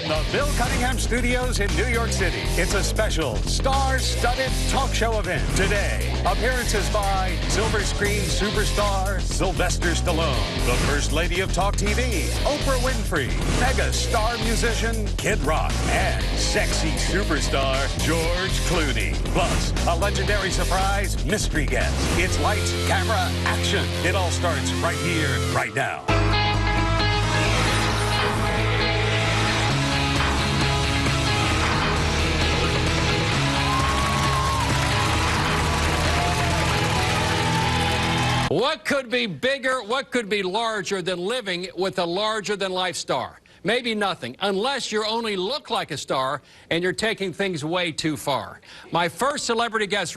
the Bill Cunningham Studios in New York City, it's a special star-studded talk show event. Today, appearances by silver screen superstar Sylvester Stallone, the First Lady of Talk TV, Oprah Winfrey, mega star musician Kid Rock, and sexy superstar George Clooney. Plus, a legendary surprise mystery guest. It's lights, camera, action. It all starts right here, right now. What could be bigger, what could be larger than living with a larger-than-life star? Maybe nothing, unless you only look like a star and you're taking things way too far. My first celebrity guest...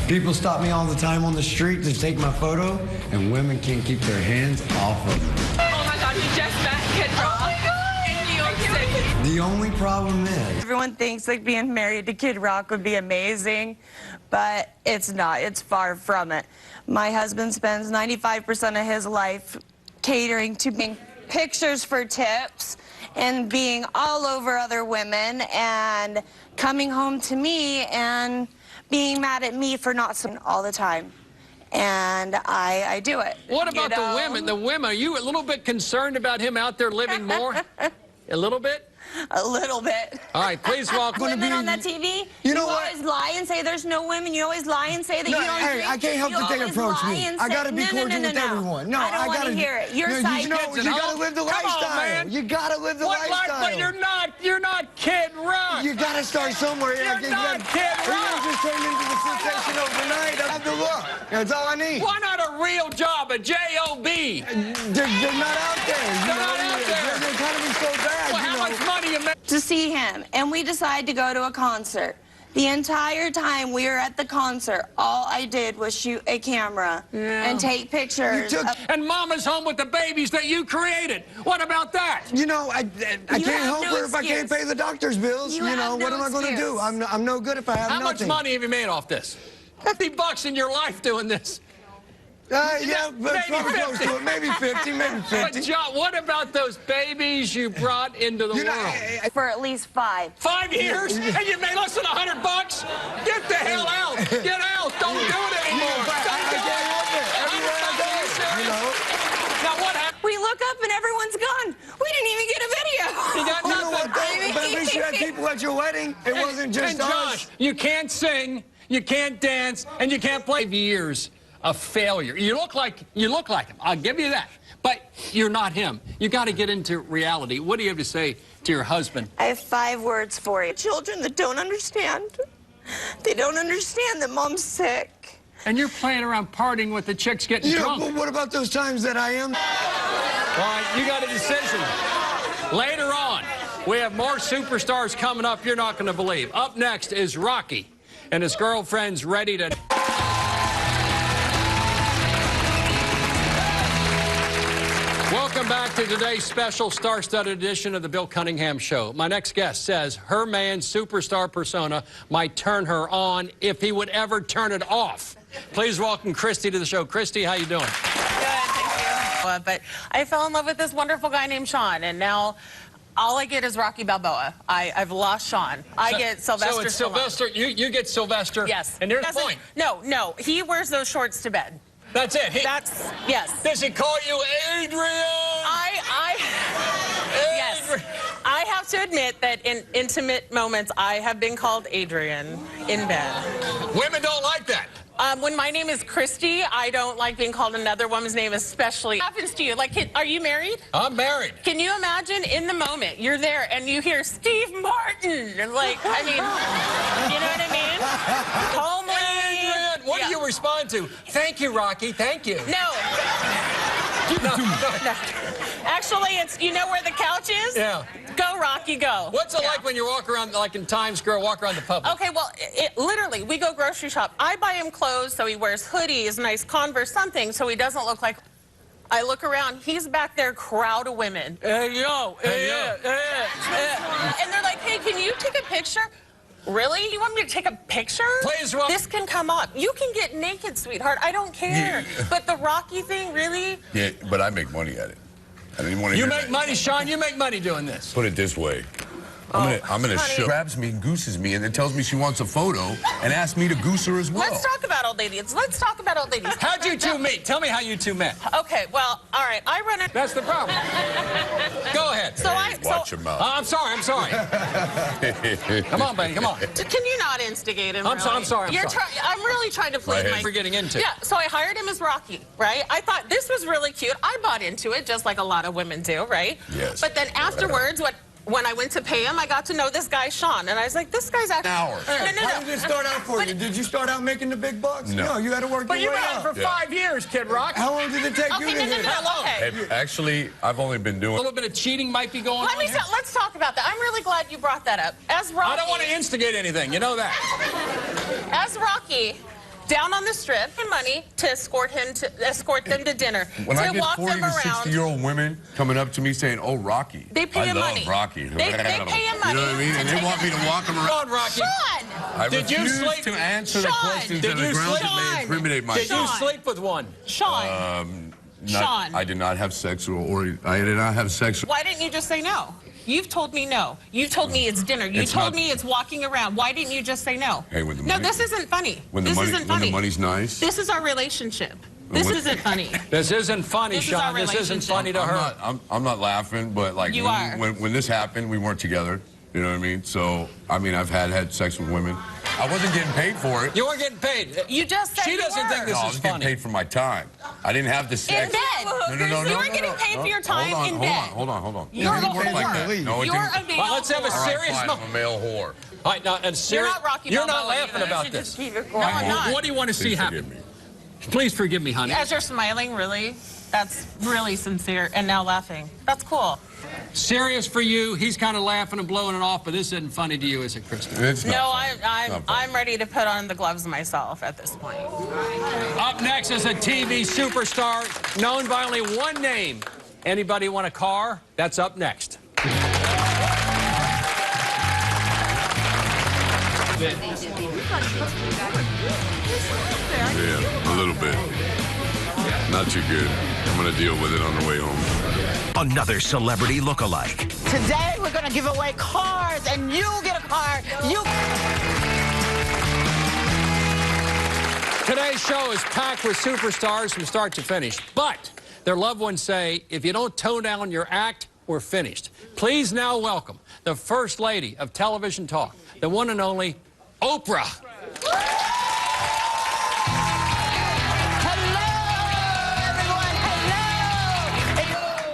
People stop me all the time on the street to take my photo, and women can't keep their hands off of me. Oh my God, you just met Kid Rock in New York City. The only problem is... Everyone thinks like being married to Kid Rock would be amazing, but it's not. It's far from it. My husband spends 95% of his life catering to being pictures for tips and being all over other women and coming home to me and being mad at me for not something all the time. And I do it. What about the women? The women, are you a little bit concerned about him out there living more? A little bit? A little bit. All right, please welcome. Women on that TV, you know what? always lie and say there's no women. You always lie and say that you don't hey, drink. I can't help that they approach me. I gotta be cordial with everyone. No, I don't want to hear it. Your side. You gotta live the lifestyle. Come on, man. You gotta live the lifestyle. But you're not Kid Rock. You gotta start somewhere. You're not Kid Rock. You just turned into the sensation overnight. I have to look. That's all I need. Why not a real job, a J-O-B? They're not out there. They're not out there. The economy's so bad. Well, how much money you make? To see him, and we decided to go to a concert. The entire time we were at the concert, all I did was shoot a camera and take pictures. And Mama's home with the babies that you created. What about that? You know, I can't help her if I can't pay the doctor's bills. You know, what am I going to do? I'm no good if I have nothing. How much money have you made off this? $50 in your life doing this. Yeah, but probably close to it. Maybe 50, maybe 50. But John, what about those babies you brought into the world? For at least 5. 5 years? And you made less than $100? Get the hell out! Get out! Don't do it anymore! I can't help it. Everywhere I go, you know. Now what happened? We look up and everyone's gone. We didn't even get a video. You got nothing. You know what, though? But at least you had people at your wedding. It wasn't just us. Josh, you can't sing, you can't dance, and you can't play. Years of failure. You look like him. I'll give you that. But you're not him. You got to get into reality. What do you have to say to your husband? I have 5 words for you. Children that don't understand. They don't understand that mom's sick. And you're playing around partying with the chicks getting drunk. But what about those times that I am? All right, you got a decision. Later on, we have more superstars coming up you're not going to believe. Up next is Rocky and his girlfriend's ready to... Welcome back to today's special star-studded edition of the Bill Cunningham Show. My next guest says her man's superstar persona might turn her on if he would ever turn it off. Please welcome Christy to the show. Christy, how you doing? Good, thank you. But I fell in love with this wonderful guy named Sean, and now all I get is Rocky Balboa. I've lost Sean. I get Sylvester. So it's Sylvester. You get Sylvester. Yes. And here's the point. No. He wears those shorts to bed. That's it. Yes. Does he call you Adrian? Yes. I have to admit that in intimate moments, I have been called Adrian in bed. Women don't like that. When my name is Christy, I don't like being called another woman's name, especially. What happens to you? Like, are you married? I'm married. Can you imagine in the moment you're there and you hear Steve Martin? Like, I mean, you know what I mean? Homely. Adrian, what do you respond to? Thank you, Rocky. Thank you. No. Actually, it's, you know where the couch is? Yeah. Go, Rocky, go. What's it like when you walk around, like in Times Square, walk around the public? Okay, well, literally, we go grocery shop. I buy him clothes, so he wears hoodies, nice Converse, something, so he doesn't look like... I look around, he's back there, crowd of women. Hey, yo, and they're like, hey, can you take a picture? Really? You want me to take a picture? Please, well, this can come up. You can get naked, sweetheart. I don't care. Yeah. But the Rocky thing, really? Yeah, but I make money at it. I didn't want to you hear make that. money, Sean. You make money doing this. Put it this way. I'm gonna show. Grabs me and gooses me and then tells me she wants a photo and asks me to goose her as well. Let's talk about old ladies. Let's talk about old ladies. How'd you two meet? Tell me how you two met. Okay, well, all right. I run a... That's the problem. Go ahead. Watch your mouth. I'm sorry. Come on, buddy, come on. Can you not instigate him? I'm sorry. I'm really trying to plead What we're getting into. Yeah, so I hired him as Rocky, right? I thought this was really cute. I bought into it, just like a lot of women do, right? Yes. But then afterwards, when I went to pay him, I got to know this guy, Sean, and I was like, this guy's actually... No. How did it start out for you? Did you start out making the big bucks? No. You had to work But your you've way been up. on for 5 years, Kid Rock. How long did it take you to hit it? Okay. Hey, actually, I've only been A doing... little bit of cheating might be going on here. Let's talk about that. I'm really glad you brought that up. As Rocky... I don't want to instigate anything, you know that. As Rocky... down on the strip and money to escort them to dinner. When to I get walk 40 them to around. 60-year-old women coming up to me saying, "Oh, Rocky." They pay him money. I love Rocky. They pay him money. You know what I mean? And they want me to walk them Come around. on, Rocky. Sean! I Did you refuse sleep- to answer the Sean, questions did on the you grounds sleep- that may incriminate Did myself. you sleep with one? Sean. Sean. I did not have sex I did not have sex. Why didn't you just say no? You've told me no. You told me it's dinner. You told me it's walking around. Why didn't you just say no? Hey, when the No, money- this isn't funny. When the money's nice. This is our relationship. This isn't funny. This isn't funny, This is our Sean. This isn't relationship. funny to her. I'm not laughing, but like You are. when this happened, we weren't together. You know what I mean? So I mean, I've had sex with women. I wasn't getting paid for it. You weren't getting paid. You just said She you doesn't were. think this No, I is was getting funny. paid for my time. I didn't have the sex. In bed. No. You were getting paid for your time in bed. Hold on. You're a It didn't work like whore. that. No, it You're didn't. a male Well, let's have a whore. All right, serious fine, moment. I'm a male whore. All right, now, and You're not Rocky You're not Balboa laughing either. about You this. just keep it No, I'm quiet. not. What do you want to see Please happen? forgive me. Please forgive me, honey. As you're smiling, really, that's really sincere, and now laughing. That's cool. Serious for you. He's kind of laughing and blowing it off, but this isn't funny to you, is it, Kristen? It's not No, funny. It's not funny. I'm ready to put on the gloves myself at this point. Up next is a TV superstar known by only one name. Anybody want a car? That's up next. Yeah, a little bit. Not too good. I'm gonna deal with it on the way home. Another celebrity lookalike. Today we're going to give away cars, and you get a car. Today's show is packed with superstars from start to finish, but their loved ones say, if you don't tone down your act, we're finished. Please now welcome the First Lady of Television Talk, the one and only Oprah.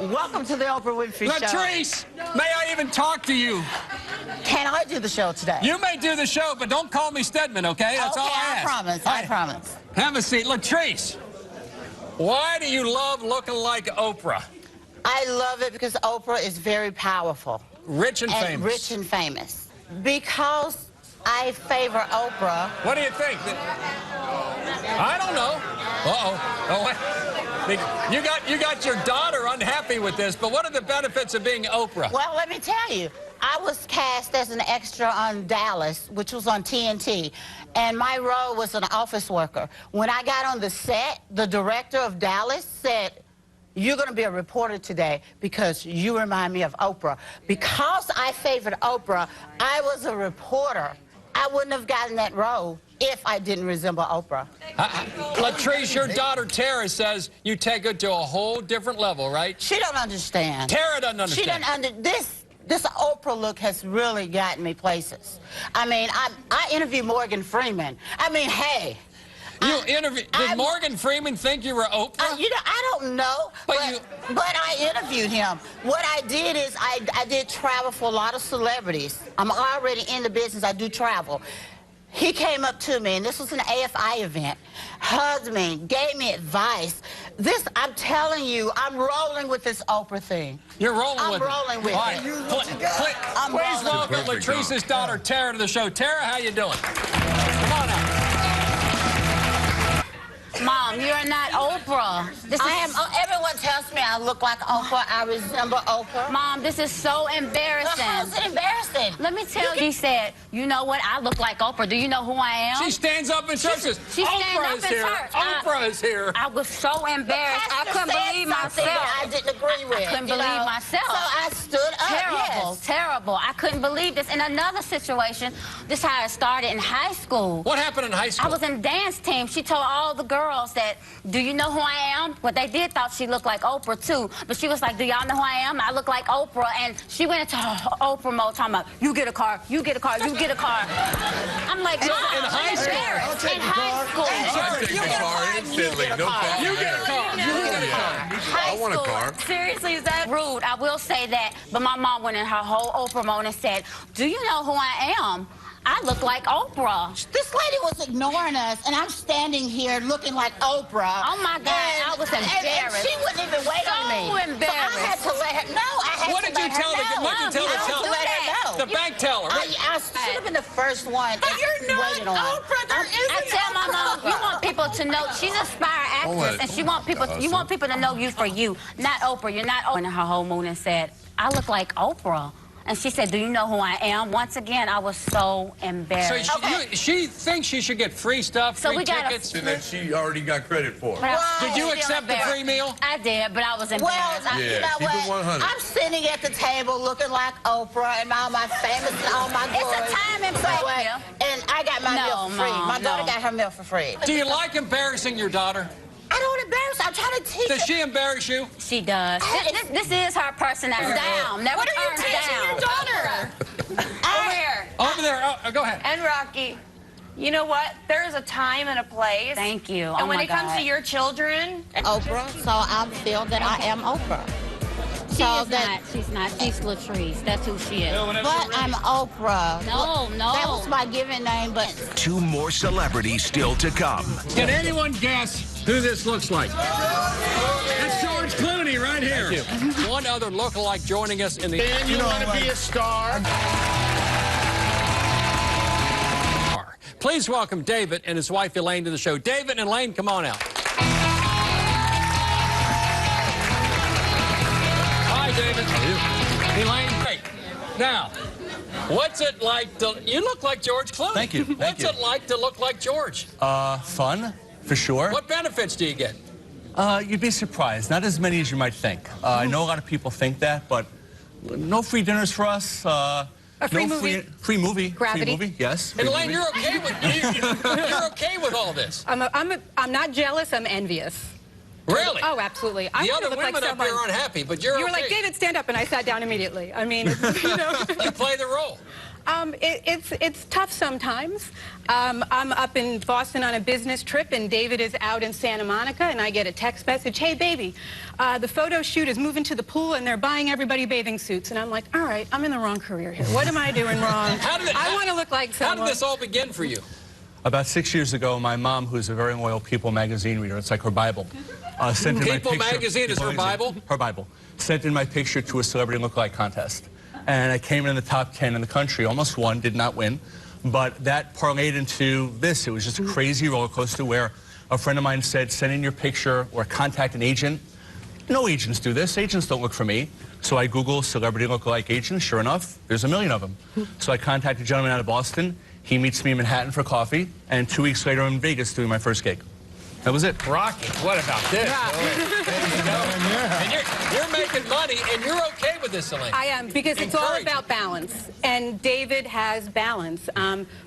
Welcome to the Oprah Winfrey Show. Latrice, may I even talk to you? Can I do the show today? You may do the show, but don't call me Stedman, okay? That's all I ask. promise. I promise. Have a seat. Latrice, why do you love looking like Oprah? I love it because Oprah is very powerful. Rich and famous. Rich and famous. Because I favor Oprah. What do you think? I don't know. Uh-oh. Oh, wait. You got your daughter unhappy with this, but what are the benefits of being Oprah? Well, let me tell you. I was cast as an extra on Dallas, which was on TNT, and my role was an office worker. When I got on the set, the director of Dallas said, "You're going to be a reporter today because you remind me of Oprah." Because I favored Oprah, I was a reporter. I wouldn't have gotten that role if I didn't resemble Oprah. Latrice, your daughter Tara says you take her to a whole different level, right? She don't understand. Tara doesn't understand. She doesn't This Oprah look has really gotten me places. I mean, I interviewed Morgan Freeman. I mean, hey. Did Morgan Freeman think you were Oprah? You know, I don't know, but I interviewed him. What I did is I did travel for a lot of celebrities. I'm already in the business. I do travel. He came up to me, and this was an AFI event, hugged me, gave me advice. I'm telling you, I'm rolling with this Oprah thing. You're rolling with it. I'm rolling with All right. it. Please welcome Latrice's daughter, Tara, to the show. Tara, how you doing? Come on out. Mom, you're not Oprah. Everyone tells me I look like Oprah. I resemble Oprah. Mom, this is so embarrassing. How's it embarrassing? Let me tell you, she said, You know what? I look like Oprah. Do you know who I am? She stands up in church. She stands up in church. Oprah is here. I was so embarrassed. I couldn't believe myself. I didn't agree with. I couldn't believe myself. So I stood up. Terrible, terrible. I couldn't believe this. In another situation, this is how it started in high school. What happened in high school? I was in dance team. She told all the girls that, do you know who I am? But they did thought she looked like Oprah too. But she was like, do y'all know who I am? I look like Oprah. And she went into her Oprah mode talking about, you get a car, you get a car, you get a car. I'm like, Mom, in high school. I'll take in high school. I take the car instantly. No problem. You get a car. You get a car. I want a car. Seriously, is that rude? I will say that. But my mom went in her whole Oprah mode and said, do you know who I am? I look like Oprah. This lady was ignoring us, and I'm standing here looking like Oprah. Oh, my God. I was embarrassed. And she wouldn't even wait on me. So embarrassed. So I had to let her know. What did you tell her? What did you tell her? The bank teller. I should have been the first one. But you're not Oprah. There I isn't tell my mom, Oprah. you want people to know she's an aspiring actress, and she want people. You want people to know you for you, not Oprah. You're not Oprah. In her whole mood and said, I look like Oprah. And she said, do you know who I am? Once again, I was so embarrassed. So she thinks she should get free stuff, free tickets. And that she already got credit for. Did you accept the free meal? I did, but I was embarrassed. Well, you know keep it what? 100. I'm sitting at the table looking like Oprah and all my famous and all my glory. It's a time and place. And I got my meal for free. Mom, My daughter got her meal for free. Do you like embarrassing your daughter? I don't embarrass her. I'm trying to teach her. Does she embarrass you? She does. This is her personality. Down. Never What are you turns teaching down. your daughter? Over here. Over there. Oh, go ahead. And Rocky, you know what? There is a time and a place. Thank you. And when it comes to your children, Oprah, so I feel that I am Oprah. She's not. She's Latrice. That's who she is. But I'm Oprah. No. That was my given name, but... 2 more celebrities still to come. Can anyone guess who this looks like? It's George Clooney right here. Thank you. One other lookalike joining us in the... And you want to be a star? Please welcome David and his wife Elaine to the show. David and Elaine, come on out. Hi, David. How are you? Elaine, great. Now, what's it like to... You look like George Clooney. Thank you. What's it like to look like George? Fun, for sure. What benefits do you get? You'd be surprised. Not as many as you might think. I know a lot of people think that, but no free dinners for us. A free movie. Free movie. Gravity. Free movie, yes. And Elaine, you're okay with you're okay with all this? I'm not jealous. I'm envious. Really? Oh, absolutely. The other women up there aren't happy, but you're okay. You were like, David, stand up, and I sat down immediately. I mean, you know. You play the role. It's tough sometimes. I'm up in Boston on a business trip, and David is out in Santa Monica, and I get a text message, hey, baby, the photo shoot is moving to the pool, and they're buying everybody bathing suits. And I'm like, all right, I'm in the wrong career here. What am I doing wrong? I want to look like someone. How did this all begin for you? About 6 years ago, my mom, who's a very loyal People magazine reader, it's like her Bible, sent in my picture. People magazine is her Bible? Her Bible. Sent in my picture to a celebrity lookalike contest. And I came in the top 10 in the country, almost won, did not win. But that parlayed into this. It was just a crazy roller coaster where a friend of mine said, send in your picture or contact an agent. No agents do this. Agents don't look for me. So I Google celebrity lookalike agents. Sure enough, there's a million of them. So I contacted a gentleman out of Boston. He meets me in Manhattan for coffee. And 2 weeks later, I'm in Vegas doing my first gig. That was it. Rocky, what about this? And you're making money, and you're okay with this, Elaine. I am, because it's all about balance. And David has balance.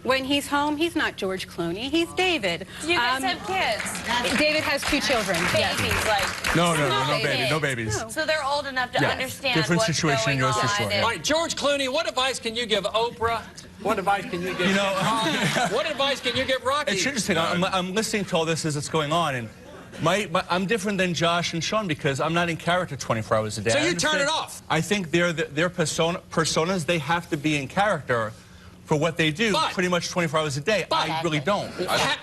When he's home, he's not George Clooney. He's David. you guys have kids. David has 2 children. Babies, like. No babies. So they're old enough to understand Different what's situation going in yours on. for sure. All right, George Clooney, what advice can you give Oprah? What advice can you give? You know, what advice can you give Rocky? It's interesting. I'm listening to all this as it's going on, and I'm different than Josh and Sean because I'm not in character 24 hours a day. So you turn it off? I think their personas, they have to be in character for what they do pretty much 24 hours a day. I really don't.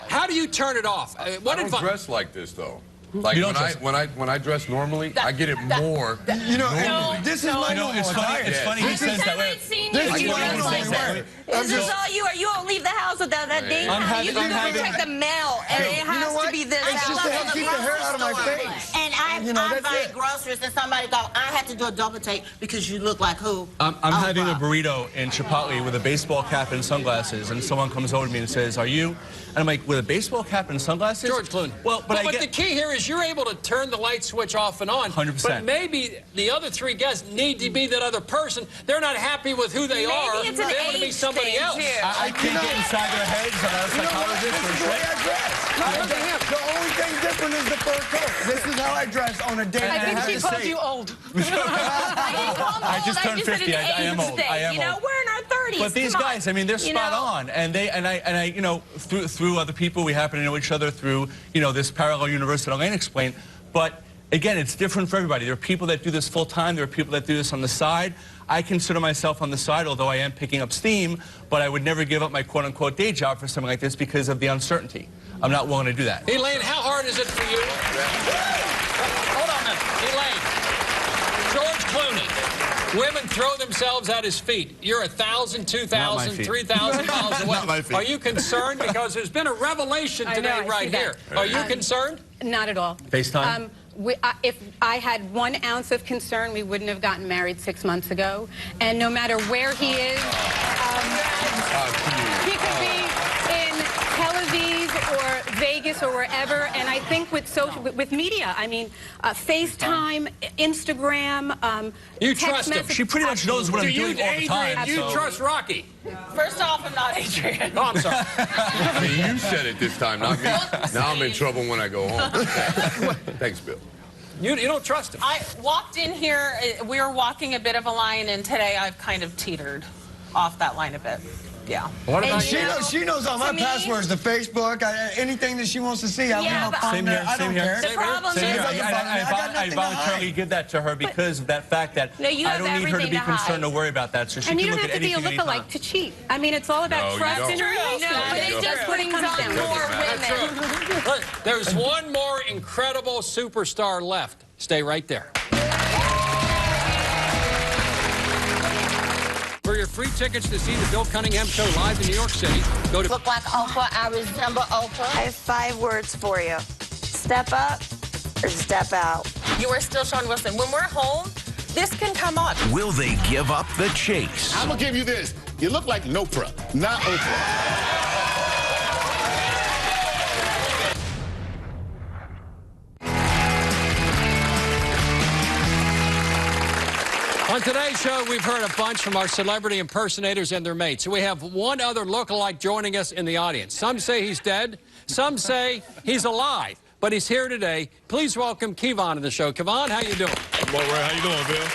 How do you turn it off? What I don't dress like this, though. Like when I dress normally, I get it more. You know, normally. this is my normal attire. It's funny he says that way. This is my normal attire. Is this all you, or you don't leave the house without that date? You can go check the mail, and it has to be this. It's just to help keep the hair out of my face. And I you know, I'm that's buying it. groceries and somebody go, I had to do a double take because you look like who? I'm having a burrito in Chipotle with a baseball cap and sunglasses, and someone comes over to me and says, "Are you?" And I'm like, "With a baseball cap and sunglasses?" George Clooney. Well, but the key here is you're able to turn the light switch off and on. 100%. But maybe the other three guests need to be that other person. They're not happy with who they are. It's an they want to be age somebody thing, else. too. I can't get inside their heads. I'm not a psychologist or shit. The only thing different is the fur coat. This is how I dress on a day. I think have she to called say- you old. I just turned 50. I am old. I am You know, old. we're in our 30s. But these Come on. guys, I mean, they're spot on, and I, you know, through other people, we happen to know each other through, you know, this parallel universe that Elaine explained. But again, it's different for everybody. There are people that do this full time. There are people that do this on the side. I consider myself on the side, although I am picking up steam. But I would never give up my quote-unquote day job for something like this because of the uncertainty. I'm not willing to do that. Elaine, how hard is it for you? Hold on a minute. Elaine, George Clooney. Women throw themselves at his feet. You're 1,000, 2,000, 3,000 miles away. Not my feet. Are you concerned? Because there's been a revelation today I right see here. that. Are you concerned? Not at all. FaceTime? If I had 1 ounce of concern, we wouldn't have gotten married 6 months ago. And no matter where he is, he could be in Tel Aviv or Vegas or wherever. And I think with media, I mean, FaceTime, Instagram, You text trust him. message- She pretty much knows what I'm doing all the time. Adrian, you so- trust Rocky? First off, I'm not Adrian. Oh, I'm sorry. I mean, you said it this time, not me. Now I'm in trouble when I go home. Thanks, Bill. You don't trust him. I walked in here, we were walking a bit of a line, and today I've kind of teetered off that line a bit. Yeah. What about She knows all my me- passwords to Facebook. Anything that she wants to see, I Yeah, leave but- up on Same there. here, I same don't here. care. The problem Same is, here. I got nothing I to voluntarily hide. give that to her because of that fact that No, you I have don't need her to everything be to hide. concerned or worry about that. So she And can you don't look have at to be a anything anytime. lookalike to cheat. I mean, it's all No, about you trust don't. and No, relationship. but it That's just what it brings comes on down to. more That's women. right. Look, there's one more incredible superstar left. Stay right there. For your free tickets to see the Bill Cunningham Show live in New York City, go to... Look like Oprah. I resemble Oprah. I have 5 words for you. Step up or step out. You are still Sean Wilson. When we're home, this can come up. Will they give up the chase? I'm gonna give you this. You look like Nopra, not Oprah. On today's show, we've heard a bunch from our celebrity impersonators and their mates. We have one other lookalike joining us in the audience. Some say he's dead. Some say he's alive. But he's here today. Please welcome Kevon to the show. Kevon, how you doing? I'm all right. How you doing, Bill?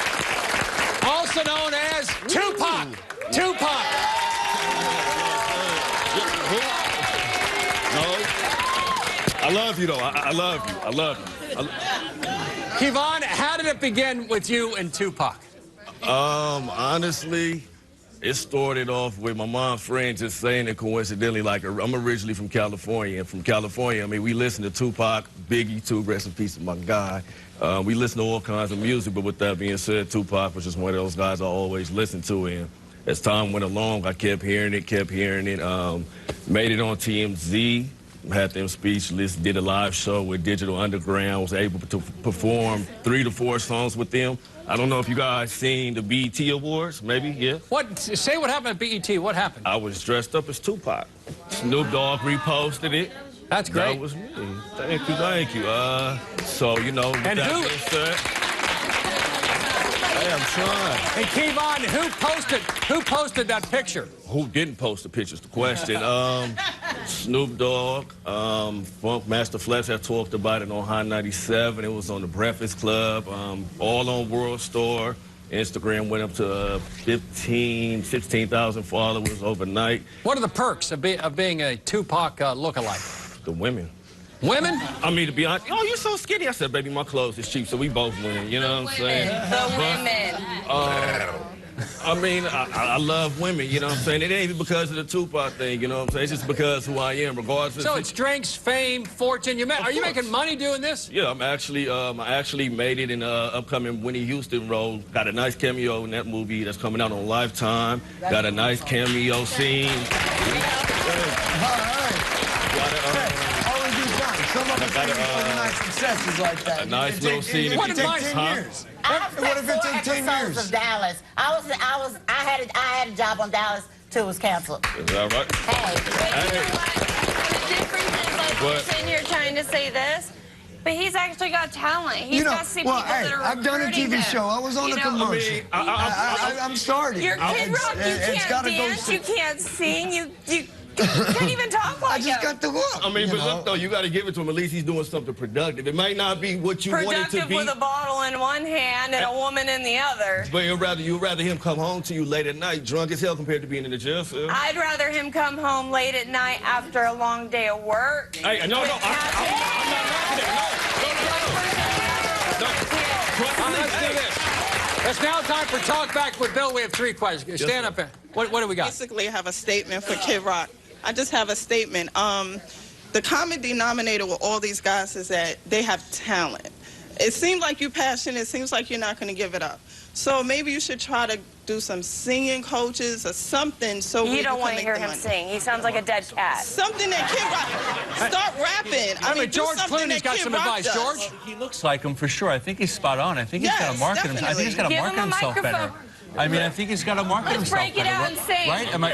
Also known as Tupac. Tupac. No. I love you, though. I love you. I love you. Kevon, how did it begin with you and Tupac? Honestly, it started off with my mom's friend just saying it coincidentally. Like, I'm originally from California, and from California, I mean, we listen to Tupac, Biggie, too, rest in peace, my guy. We listen to all kinds of music, but with that being said, Tupac was just one of those guys I always listened to, and as time went along, I kept hearing it. Made it on TMZ, had them speechless, did a live show with Digital Underground, was able to perform 3 to 4 songs with them. I don't know if you guys seen the BET Awards, maybe, yeah? Say what happened at BET. What happened? I was dressed up as Tupac. Snoop Dogg reposted it. That's great. That was me. Thank you, thank you. So, you know, with And that who- being said, hey, I'm trying. And Kevon, who posted that picture? Who didn't post the pictures? The question. Snoop Dogg, Funk Master Flex had talked about it on High 97. It was on the Breakfast Club, all on World Store. Instagram went up to 16,000 followers overnight. What are the perks of being a Tupac lookalike? The women. Women? I mean, to be honest, oh, you're so skinny. I said, baby, my clothes is cheap, so we both win. You know what I'm saying? The women. I mean, I love women, you know what I'm saying? It ain't even because of the Tupac thing, you know what I'm saying? It's just because who I am, regardless. So it's drinks, fame, fortune. Are you making money doing this? Yeah, I actually made it in upcoming Winnie Houston role. Got a nice cameo in that movie that's coming out on Lifetime. Got a nice cameo scene. Always be fun. Some of Overnight successes like that. A nice little scene. What if it What took 10 years? What if it took 10 episodes years? of Dallas. I had a job on Dallas till it was canceled. Is that right? The difference is, like, But- sitting here trying to say this, but he's actually got talent. He's got to see people that are I've done a recruiting TV him. show. I was on a commercial. I'm starting. You're Kid Rock. You can't dance. You can't sing. You can't even talk like I just got the look. I mean, but look, though, you got to give it to him. At least he's doing something productive. It might not be what you want it to productive be. with a bottle in one hand and a woman in the other. But you'd rather him come home to you late at night, drunk as hell, compared to being in the jail cell. I'd rather him come home late at night after a long day of work. Hey, no, I'm not laughing at Let's do this. It's now time for Talk Back with Bill. We have 3 questions. Stand up there. What do we got? Basically, I have a statement for Kid Rock. I just have a statement. The common denominator with all these guys is that they have talent. It seems like you're passionate. It seems like you're not going to give it up. So maybe you should try to do some singing coaches or something so You don't want to hear him sing. He sounds like a dead cat. Something that Kid Rock, start rapping. I mean, George do something Clooney's that got Kid some Rock advice. does. George? He looks like him for sure. I think he's spot on. I think he's got to Yes, market himself. I think he's got to Give market him a himself better. microphone. I mean, I think he's got to market Let's himself break it better. out and sing. Right? Am I?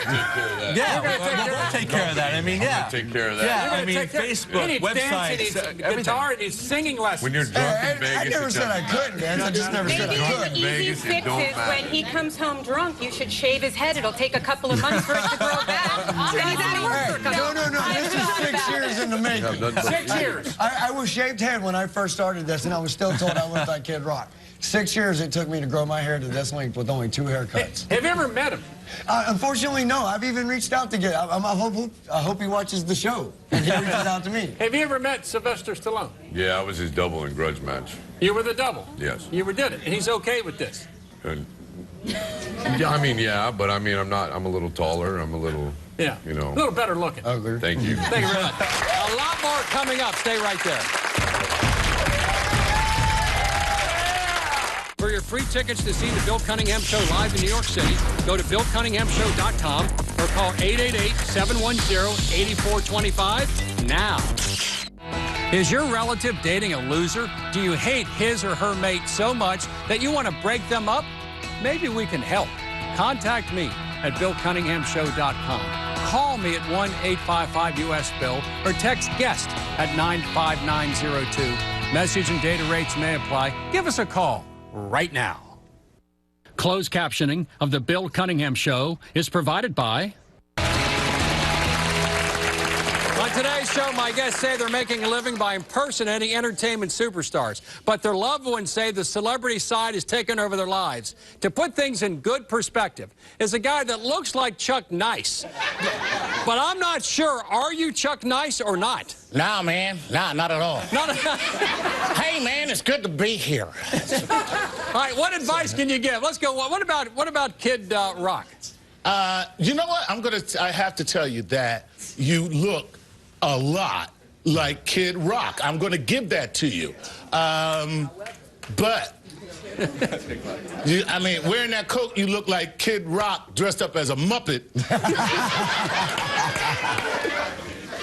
Yeah, we'll take care of that. I mean, yeah. Take care of that. Yeah, I mean, He Facebook, needs dance, he websites, needs everything. guitar, he needs singing lessons. When you're drunk in I Vegas, never it said I doesn't couldn't dance. I just never said I Maybe could. the easy Vegas, it fix don't is matter. when he comes home drunk, you should shave his head. It'll take a couple of months for it to grow back. Then he's out of work for a couple. No. This is 6 years in the making. 6 years. I was shaved head when I first started this, and I was still told I looked like Kid Rock. 6 years it took me to grow my hair to this length with only 2 haircuts. Have you ever met him? Unfortunately, no. I've even reached out to get. I hope he watches the show and he reaches out to me. Have you ever met Sylvester Stallone? Yeah, I was his double in Grudge Match. You were the double? Yes. You did it, and he's okay with this? And, yeah, I mean, yeah, but I mean, I'm a little taller. I'm a little, Yeah. you know. A little better looking. Ugly. Thank you. Thank you very much. A lot more coming up. Stay right there. For your free tickets to see the Bill Cunningham Show live in New York City, go to BillCunninghamShow.com or call 888-710-8425 now. Is your relative dating a loser? Do you hate his or her mate so much that you want to break them up? Maybe we can help. Contact me at BillCunninghamShow.com. Call me at 1-855-US-BILL or text GUEST at 95902. Message and data rates may apply. Give us a call right now. Closed captioning of the Bill Cunningham Show is provided by... On today's show, my guests say they're making a living by impersonating entertainment superstars, but their loved ones say the celebrity side has taken over their lives. To put things in good perspective, is a guy that looks like Chuck Nice. But I'm not sure, are you Chuck Nice or not? Nah, man. Nah, not at all. Hey, man, it's good to be here. All right, what advice can you give? Let's go. What about Kid Rock? You know what? I have to tell you that you look a lot like Kid Rock. I'm going to give that to you. But, I mean, wearing that coat, you look like Kid Rock dressed up as a Muppet.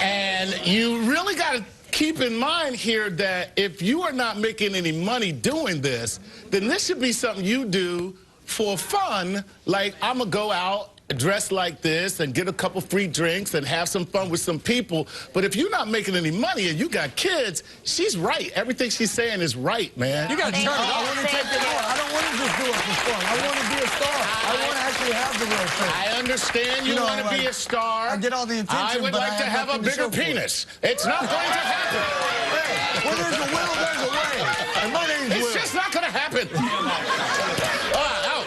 And you really got to keep in mind here that if you are not making any money doing this, then this should be something you do for fun. Like, I'm going to go out, dress like this, and get a couple free drinks and have some fun with some people. But if you're not making any money and you got kids, she's right. Everything she's saying is right, man. You got to turn it I off. want to take it on. I don't want to just do it for fun. I want to be a star. I want to actually have the real thing. I understand you want to be a star. I get all the attention, I would but like to have a nothing to bigger show for it. penis. It's not going to happen. Hey, well, there's a will, there's a way. And my name's Will. It's just not going to happen.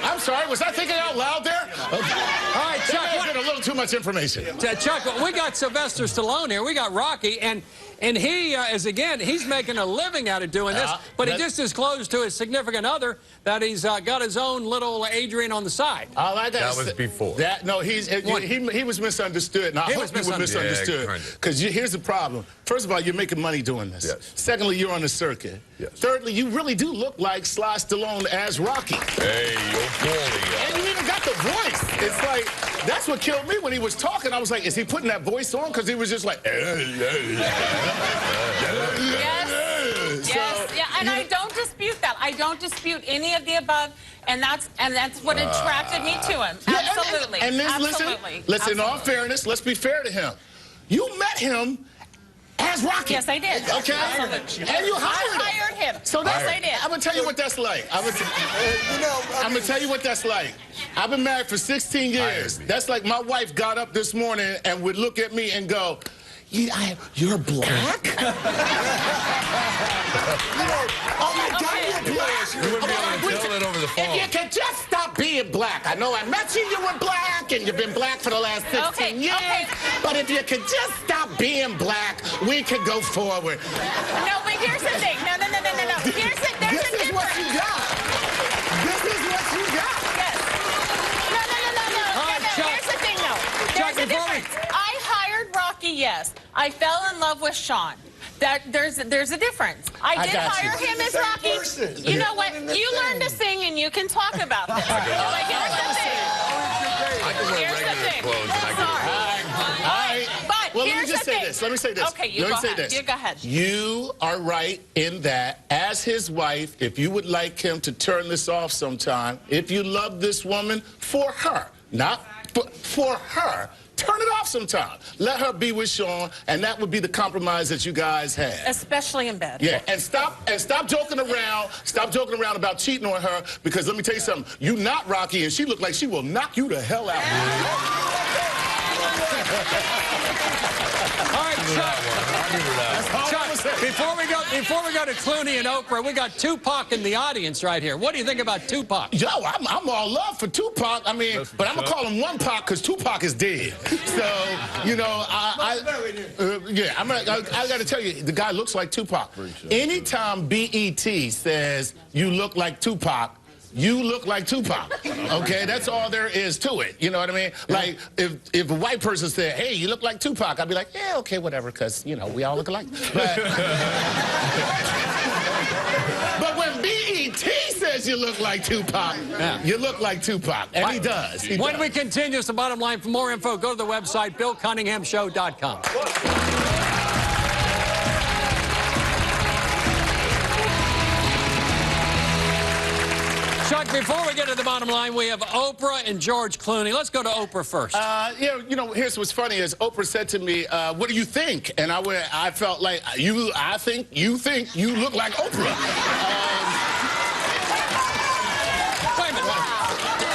I'm sorry. Was I thinking out loud there? All right, Chuck. A little too much information. Chuck, we got Sylvester Stallone here. We got Rocky, and he is, again, he's making a living out of doing this, but he just disclosed to his significant other that he's got his own little Adrian on the side. That was before. He was misunderstood, and I hope he was misunderstood. Because here's the problem. First of all, you're making money doing this. Yes. Secondly, you're on the circuit. Yes. Thirdly, you really do look like Sly Stallone as Rocky. Hey, you're balling. And you even got not the voice. It's like, that's what killed me when he was talking. I was like, is he putting that voice on? Because he was just like, Yes, yeah, and I don't dispute that. I don't dispute any of the above, and that's what attracted me to him. Absolutely. And then, Absolutely. listen, in all fairness, let's be fair to him. You met him as Rocky. Yes, I did. Okay? Absolutely. And you hired him. So yes, I did. I'm going to tell you what that's like. I'm going to tell you what that's like. I've been married for 16 years. That's like my wife got up this morning and would look at me and go, you're black? Oh my God, you're black? You wouldn't be able to tell it over the phone. If you could just stop being black. I know I met you, you were black, and you've been black for the last 16 years. Okay. But if you could just stop being black, we could go forward. No, but here's the thing. No. There's a difference. This is what you got. This is what you got. Yes. No. Here's the thing, though. There's a difference. I hired Rocky, yes. I fell in love with Sean. There's a difference. I did hire him as Rocky. You know what? You learn to sing and you can talk about this. Like, here's the thing. I can wear regular clothes and I can But well, here's the thing. Let me say this. Okay, you go ahead. You go ahead. You are right in that, as his wife, if you would like him to turn this off sometime, if you love this woman, for her, not for her, turn it off sometime. Let her be with Sean, and that would be the compromise that you guys had. Especially in bed. Yeah, and stop joking around. Stop joking around about cheating on her, because let me tell you something. You not Rocky, and she look like she will knock you the hell out. All right, Chuck, before we go to Clooney and Oprah, we got Tupac in the audience right here. What do you think about Tupac? Yo, I'm all love for Tupac. I mean, but I'm gonna call him one Pac because Tupac is dead. So, you know, I got to tell you, the guy looks like Tupac. Anytime BET says you look like Tupac, you look like Tupac, okay? That's all there is to it, you know what I mean? Like, if a white person said, hey, you look like Tupac, I'd be like, yeah, okay, whatever, because, you know, we all look alike. But when BET says you look like Tupac, you look like Tupac, and he does. When we continue, it's the bottom line. For more info, go to the website, BillCunninghamShow.com. Chuck, before we get to the bottom line, we have Oprah and George Clooney. Let's go to Oprah first. You know, here's what's funny is Oprah said to me, what do you think? And I felt like, I think you look like Oprah. Wait a minute.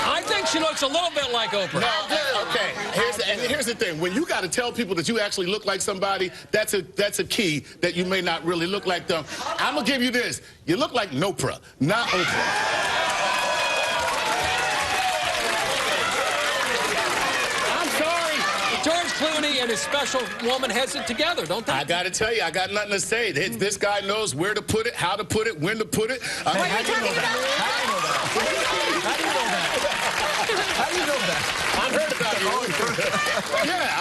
I think she looks a little bit like Oprah. No, okay. Here's the thing. When you got to tell people that you actually look like somebody, that's a key that you may not really look like them. I'm going to give you this. You look like Nopra, not Oprah. George Clooney and his special woman has it together, don't they? I got to tell you, I got nothing to say. This guy knows where to put it, how to put it, when to put it. How do you know that? I've heard about you. Yeah.